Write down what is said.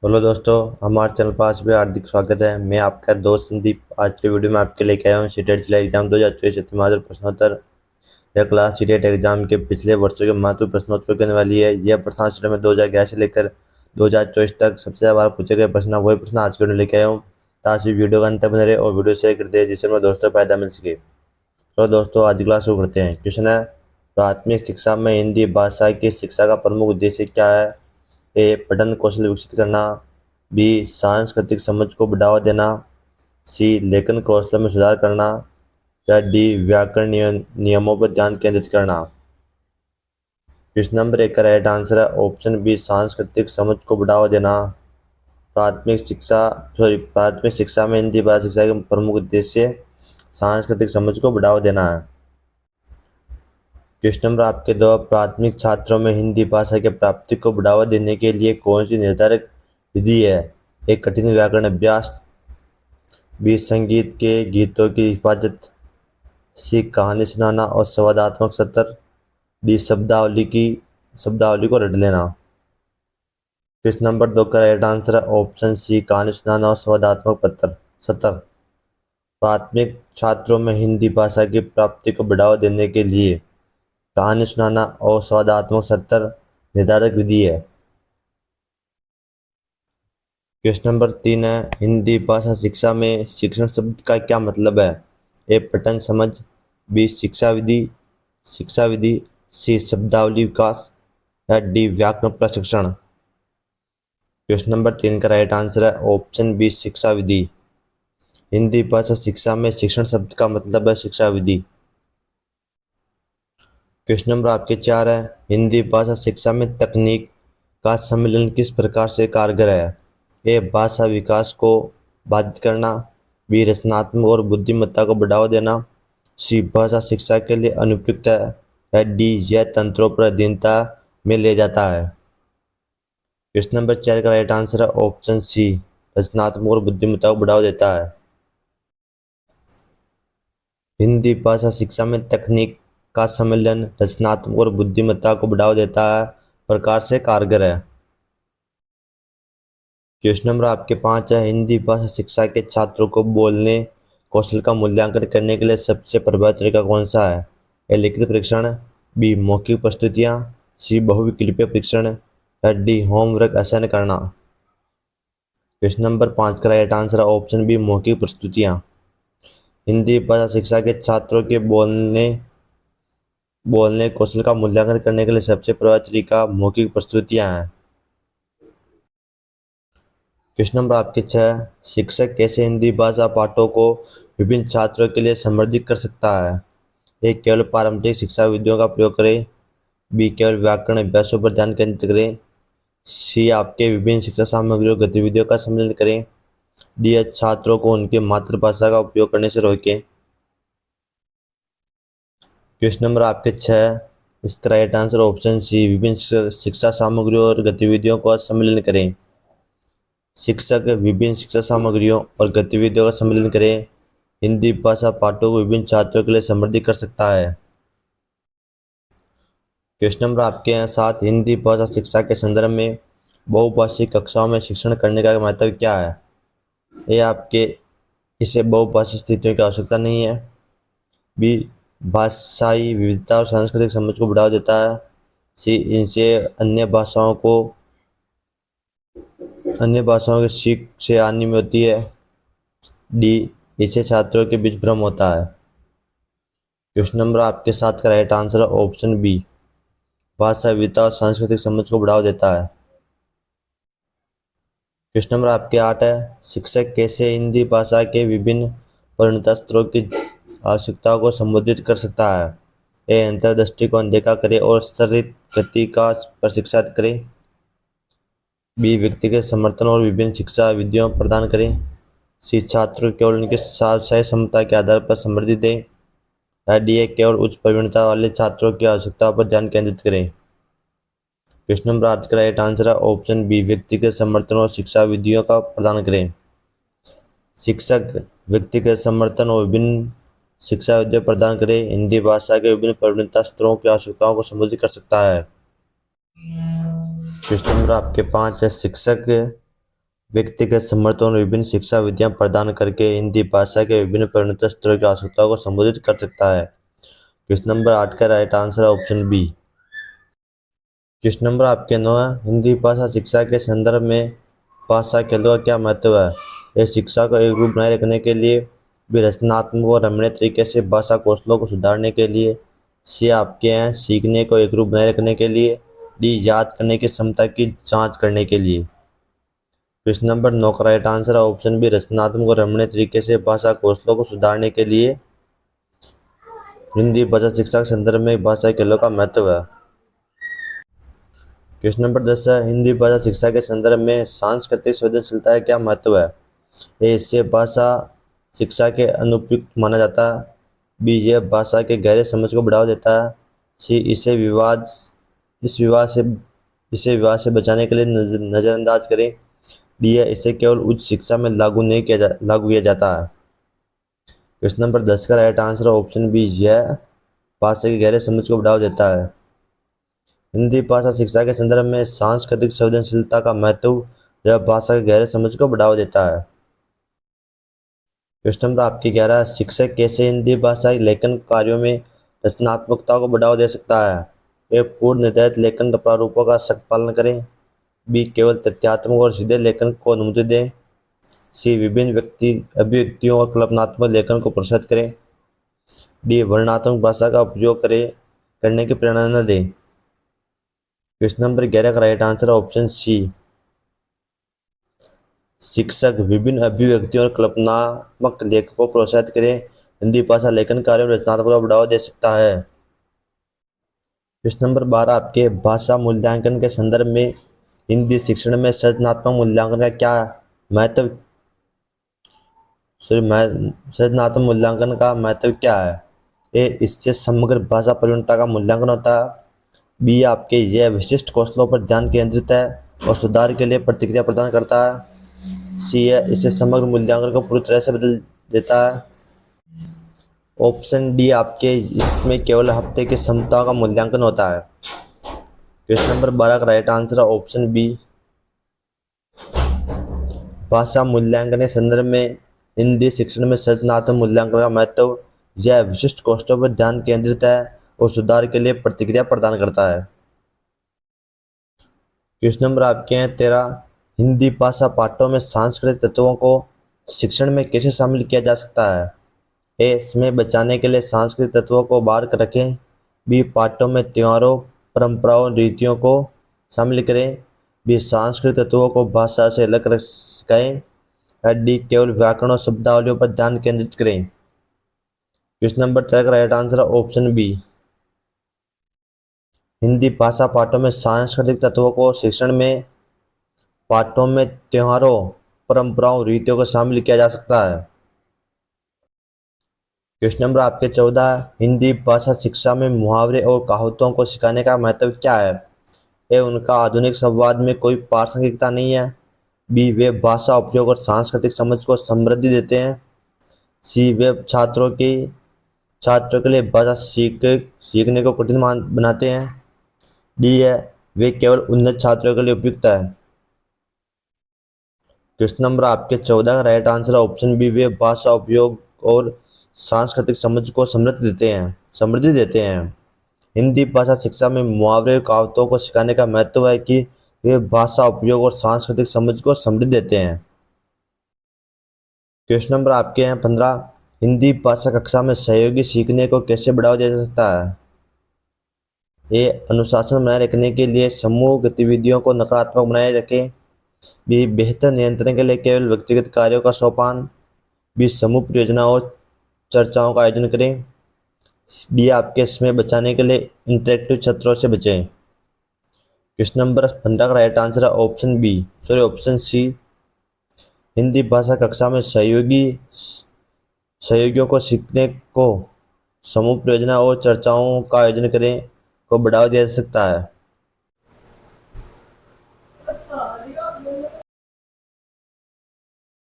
Hello दोस्तों, हमारे channel पर आज भी हार्दिक स्वागत है। मैं आपका दोस्त संदीप। आज के वीडियो में आपके लेके आया हूँ सीटेट जिला एग्जाम 2024 तिमाही प्रश्नोत्तर या क्लास सीटेट एग्जाम के पिछले वर्षों के महत्वपूर्ण प्रश्नोत्तर के वाली है। यह प्रश्न सत्र में 2011 से लेकर 2024 तक सबसे ज्यादा बार पूछे गए प्रश्न वही प्रश्न आज के वीडियो लेके आया हूँ। ताकि वीडियो का अंत तक बने रहे और वीडियो शेयर करते हैं जिससे मेरे दोस्तों को फायदा मिल सके। तो दोस्तों आज क्लास शुरू करते हैं। क्वेश्चन है, प्राथमिक शिक्षा में हिंदी भाषा की शिक्षा का प्रमुख उद्देश्य क्या है? ए पठन कौशल विकसित करना, बी सांस्कृतिक समझ को बढ़ावा देना, सी लेखन कौशल में सुधार करना, या डी व्याकरण नियमों पर ध्यान केंद्रित करना। क्वेश्चन नंबर 1 का राइट आंसर है ऑप्शन बी सांस्कृतिक समझ को बढ़ावा देना। प्राथमिक शिक्षा में हिंदी भाषा शिक्षा का प्रमुख उद्देश्य सांस्कृतिक समझ को बढ़ावा देना है। क्वेश्चन नंबर आपके दो, प्राथमिक छात्रों में हिंदी भाषा के प्राप्ति को बढ़ावा देने के लिए कौन सी निर्धारक विधि है? एक कठिन व्याकरण अभ्यास, बी संगीत के गीतों की हिफाजत, सी कहानी सुनाना और संवादात्मक सत्र, डी शब्दावली को रट लेना। क्वेश्चन नंबर 2 का राइट आंसर है ऑप्शन सी कहानी सुनाना और संवादात्मक सत्र। प्राथमिक छात्रों में हिंदी भाषा की प्राप्ति को बढ़ावा देने के लिए कहानी सुनाना और संवादात्मक सत्र निर्धारक विधि है। क्वेश्चन नंबर 3 है, हिंदी भाषा शिक्षा में शिक्षण शब्द का क्या मतलब है? ए पठन समझ, बी शिक्षा विधि, सी शब्दावली विकास, या डी व्याकरण प्रशिक्षण। क्वेश्चन नंबर 3 का राइट आंसर है ऑप्शन बी शिक्षा विधि। हिंदी भाषा शिक्षा में शिक्षण शब्द का मतलब है शिक्षा विधि। क्वेश्चन नंबर आपके 4 है, हिंदी भाषा शिक्षा में तकनीक का सम्मिलन किस प्रकार से कारगर है? ए भाषा विकास को बाधित करना, बी रचनात्मक और बुद्धिमत्ता को बढ़ावा देना, सी भाषा शिक्षा के लिए अनुपयुक्त है, या डी यह तंत्रों पर अधीनता में ले जाता है। क्वेश्चन नंबर 4 का राइट आंसर है ऑप्शन सी रचनात्मक और बुद्धिमत्ता को बढ़ावा देता है। हिंदी भाषा शिक्षा में तकनीक का सम्मिलन रचनात्मक और बुद्धिमत्ता को बढ़ावा देता है प्रकार से कारगर है। क्वेश्चन नंबर आपके 5 है, हिंदी भाषा शिक्षा के छात्रों को बोलने कौशल का मूल्यांकन करने के लिए सबसे प्रभावी तरीका कौन सा है? ए लिखित परीक्षण, बी मौखिक प्रस्तुतियां, सी बहुविकल्पीय परीक्षण, या डी होमवर्क असाइन करना। क्वेश्चन नंबर 5 का राइट आंसर है ऑप्शन बी मौखिक प्रस्तुतियां। हिंदी भाषा शिक्षा के छात्रों के बोलने कौशल का मूल्यांकन करने के लिए सबसे प्रभावी तरीका मौखिक प्रस्तुतियां हैं। क्वेश्चन नंबर आपके 6, शिक्षक कैसे हिंदी भाषा पाठों को विभिन्न छात्रों के लिए समृद्ध कर सकता है? ए केवल पारंपरिक शिक्षा विधियों का प्रयोग करें, बी केवल व्याकरण अभ्यासों पर ध्यान केंद्रित करें, सी आपके विभिन्न शिक्षा सामग्रियों और गतिविधियों का सम्मिलन करें, डी छात्रों को उनकी मातृभाषा का उपयोग करने से रोकें। क्वेश्चन नंबर आपके 6, इसका राइट आंसर ऑप्शन सी विभिन्न शिक्षा सामग्रियों और गतिविधियों का सम्मिलन करें। शिक्षक विभिन्न शिक्षा सामग्रियों और गतिविधियों का सम्मिलन करें हिंदी भाषा पाठों को विभिन्न छात्रों के लिए समृद्ध कर सकता है। क्वेश्चन नंबर आपके हैं 7, हिंदी भाषा शिक्षा के संदर्भ में बहुभाषिक कक्षाओं में शिक्षण करने का महत्व क्या है? ये आपके इसे बहुभाषिक स्थितियों की आवश्यकता नहीं है, बी भाषाई विविधता और सांस्कृतिक समझ को बढ़ावा देता है, सी इनसे अन्य भाषाओं की सीख से हानि में होती है, डी इससे छात्रों के बीच भ्रम होता है। क्वेश्चन नंबर आपके 7 का राइट आंसर है ऑप्शन बी भाषा विविधता और सांस्कृतिक समझ को बढ़ावा देता है। क्वेश्चन नंबर आपके 8 है, शिक्षक कैसे हिंदी भाषा के विभिन्न परिणत स्तरों की आवश्यकताओं को संबोधित कर सकता है? ए अंतर्दृष्टि को अनदेखा करे और स्तरित गति का प्रशिक्षित करे, बी व्यक्तिगत समर्थन और विभिन्न शिक्षा विधियों प्रदान करें, सी छात्रों केवल उनकी सही क्षमता के आधार पर समृद्धि दें, या डी केवल उच्च प्रवीणता वाले छात्रों की आवश्यकताओं पर ध्यान केंद्रित करें। क्वेश्चन नंबर 8 का राइट आंसर है ऑप्शन बी व्यक्तिगत समर्थन और शिक्षा विधियों का प्रदान करें। शिक्षक व्यक्तिगत समर्थन और विभिन्न शिक्षा विधियों प्रदान करें हिंदी भाषा के विभिन्न प्रवीणता स्तरों की आवश्यकताओं को संबोधित कर सकता है। क्वेश्चन नंबर आपके 5 है, शिक्षक व्यक्तिगत समर्थन और विभिन्न शिक्षा विधियां प्रदान करके हिंदी भाषा के विभिन्न परिणत स्तरों की आवश्यकताओं को संबोधित कर सकता है। क्वेश्चन नंबर 8 का राइट आंसर है ऑप्शन बी। क्वेश्चन नंबर आपके 9 है, हिंदी भाषा शिक्षा के संदर्भ में भाषा केंद्रों का क्या महत्व है? यह शिक्षा को एक रूप बनाए रखने के लिए, भी रचनात्मक और रमणीय तरीके से भाषा कौशलों को सुधारने के लिए, सी आपके हैं सीखने को एक रूप बनाए रखने के लिए, डी याद करने की क्षमता की जांच करने के लिए। क्वेश्चन नंबर 9 का राइट आंसर है ऑप्शन बी, रचनात्मक और रमणीय तरीके से भाषा कौशलों को सुधारने के लिए हिंदी भाषा शिक्षा के संदर्भ में भाषा केंद्रों का महत्व है। क्वेश्चन नंबर 10 है, हिंदी भाषा शिक्षा के संदर्भ में सांस्कृतिक संवेदनशीलता का क्या महत्व है? ए इससे भाषा शिक्षा के अनुपयुक्त माना जाता है, बी यह भाषा के गहरे समझ को बढ़ावा देता है, सी इसे विवाद से बचाने के लिए नज़रअंदाज करें, डी है इसे केवल उच्च शिक्षा में लागू किया जाता है। क्वेश्चन नंबर 10 का राइट आंसर है ऑप्शन बी, यह भाषा की गहरे समझ को बढ़ावा देता है। हिंदी भाषा शिक्षा के संदर्भ में सांस्कृतिक संवेदनशीलता का महत्व, यह भाषा के गहरे समझ को बढ़ावा देता है। क्वेश्चन नंबर आपकी 11, शिक्षक कैसे हिंदी भाषा लेखन कार्यों में रचनात्मकता को बढ़ावा दे सकता है? ए पूर्व निर्धारित लेखन प्रारूपों का सख्त पालन करें, बी केवल तथ्यात्मक और सीधे लेखन को अनुमति दें, सी विभिन्न अभिव्यक्तियों और कल्पनात्मक लेखन को प्रोत्साहित करें, डी वर्णनात्मक भाषा का उपयोग करने की प्रेरणा न दें। क्वेश्चन नंबर 11 का राइट आंसर है ऑप्शन सी, शिक्षक विभिन्न अभिव्यक्तियों और कल्पनात्मक लेखन को प्रोत्साहित करें, हिंदी भाषा लेखन कार्य में रचनात्मकता को बढ़ावा दे सकता है। क्वेश्चन नंबर 12 आपके, भाषा मूल्यांकन के संदर्भ में हिंदी शिक्षण में सृजनात्मक मूल्यांकन का क्या महत्व सृजनात्मक मूल्यांकन का महत्व क्या है? ए इससे समग्र भाषा परिपूर्णता का मूल्यांकन होता है, बी आपके यह विशिष्ट कौशलों पर ध्यान केंद्रित है और सुधार के लिए प्रतिक्रिया प्रदान करता है, सी है इसे समग्र मूल्यांकन को पूरी तरह से बदल देता है, ऑप्शन डी आपके इसमें केवल हफ्ते की क्षमताओं का मूल्यांकन होता है। क्वेश्चन नंबर 12 का राइट आंसर है ऑप्शन बी, भाषा मूल्यांकन के संदर्भ में हिंदी शिक्षण में सृजनात्मक मूल्यांकन का महत्व, यह विशिष्ट कौशलों पर ध्यान केंद्रित है और सुधार के लिए प्रतिक्रिया प्रदान करता है। क्वेश्चन नंबर आपके हैं 13, हिंदी भाषा पाठों में सांस्कृतिक तत्वों को शिक्षण में कैसे शामिल किया जा सकता है? ए समय बचाने के लिए सांस्कृतिक तत्वों को बाहर कर रखें, बी पाठों में त्योहारों परंपराओं रीतियों को शामिल करें, बी सांस्कृतिक तत्वों को भाषा से अलग रख सिखाएं, या डी केवल व्याकरण और शब्दावलियों पर ध्यान केंद्रित करें। क्वेश्चन नंबर 13 का राइट आंसर है ऑप्शन बी, हिंदी भाषा पाठों में सांस्कृतिक तत्वों को शिक्षण में पाठों में त्योहारों परंपराओं रीतियों को शामिल किया जा सकता है। क्वेश्चन नंबर आपके 14, हिंदी भाषा शिक्षा में मुहावरे और कहावतों को सिखाने का महत्व क्या है? ए उनका आधुनिक संवाद में कोई प्रासंगिकता नहीं है, बी वे भाषा उपयोग और सांस्कृतिक समझ को समृद्धि देते हैं, सी वे छात्रों के लिए भाषा सीखने को कठिन बनाते हैं, डी है वे केवल उन्नत छात्रों के लिए उपयुक्त है। क्वेश्चन नंबर आपके 14 का राइट आंसर है ऑप्शन बी, वे भाषा उपयोग और सांस्कृतिक समझ को समृद्धि देते हैं। हिंदी भाषा शिक्षा में मुहावरे और कहावतों को सिखाने का महत्व है कि वे भाषा उपयोग और सांस्कृतिक समझ को समृद्धि देते हैं। क्वेश्चन नंबर आपके हैं 15, हिंदी भाषा कक्षा में सहयोगी सीखने को कैसे बढ़ावा दिया जा सकता है? ए अनुशासन बनाए रखने के लिए समूह गतिविधियों को नकारात्मक बनाए रखें, बी बेहतर नियंत्रण के लिए केवल व्यक्तिगत कार्यों का सोपान, बी समूह परियोजनाओं और चर्चाओं का आयोजन करें, डी आपके समय बचाने के लिए इंटरेक्टिव सत्रों से बचें। क्वेश्चन नंबर 15 का राइट आंसर है ऑप्शन सी, हिंदी भाषा कक्षा में सहयोगियों को सीखने को समूह परियोजना और चर्चाओं का आयोजन करें को बढ़ावा दिया जा सकता है।